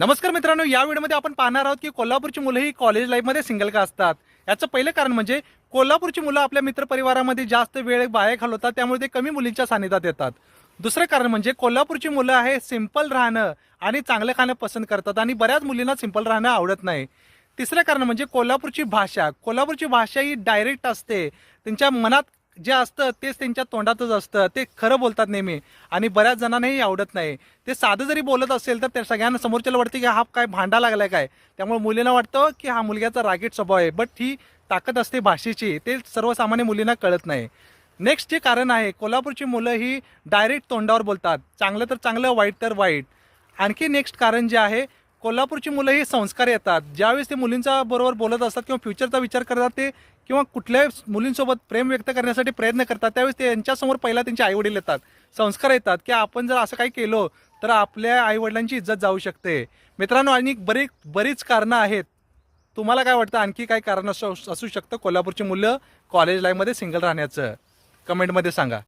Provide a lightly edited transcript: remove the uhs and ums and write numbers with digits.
नमस्कार मित्रांनो, या व्हिडिओमध्ये आपण पाहणार आहोत की कोल्हापूरची मुलं ही कॉलेज लाईफमध्ये सिंगल का असतात. याचं पहिलं कारण म्हणजे कोल्हापूरची मुलं आपल्या मित्रपरिवारामध्ये जास्त वेळ बाहेर घालवतात, त्यामुळे ते कमी मुलींच्या सानिध्यात येतात. दुसरं कारण म्हणजे कोल्हापूरची मुलं आहे सिंपल राहणं आणि चांगलं खाणं पसंत करतात आणि बऱ्याच मुलींना सिंपल राहणं आवडत नाही. तिसरं कारण म्हणजे कोल्हापूरची भाषा ही डायरेक्ट असते. त्यांच्या मनात जे असतं तेच त्यांच्या तोंडातच असतं. ते खरं बोलतात नेहमी आणि बऱ्याच जणांनाही आवडत नाही. ते साधं जरी बोलत असेल तर त्या सगळ्यांना समोरच्याला वाटतं की हा काय भांडा लागलाय काय. त्यामुळे मुलींना वाटतं की हा मुलग्याचा रागीट स्वभाव आहे. बट ही ताकद असते भाषेची, ते सर्वसामान्य मुलींना कळत नाही. नेक्स्ट जे कारण आहे, कोल्हापूरची मुलं ही डायरेक्ट तोंडावर बोलतात. चांगलं तर चांगलं, वाईट तर वाईट. आणखी नेक्स्ट कारण जे आहे, कोल्हापूरची मुलं ही संस्कार येतात. ज्यावेळेस ते मुलींच्या बरोबर बोलत असतात किंवा फ्युचरचा विचार करतात ते किंवा कुठल्याही मुलींसोबत प्रेम व्यक्त करण्यासाठी प्रयत्न करतात, त्यावेळेस त्यांच्यासमोर पहिला त्यांचे आईवडील येतात. संस्कार येतात की आपण जर असं काही केलं तर आपल्या आईवडिलांची इज्जत जाऊ शकते. मित्रांनो, आणि बरीच कारणं आहेत. तुम्हाला काय वाटतं, आणखी काय कारण असू शकतं कोल्हापूरची मुलं कॉलेज लाईफमध्ये सिंगल राहण्याचं? कमेंटमध्ये सांगा.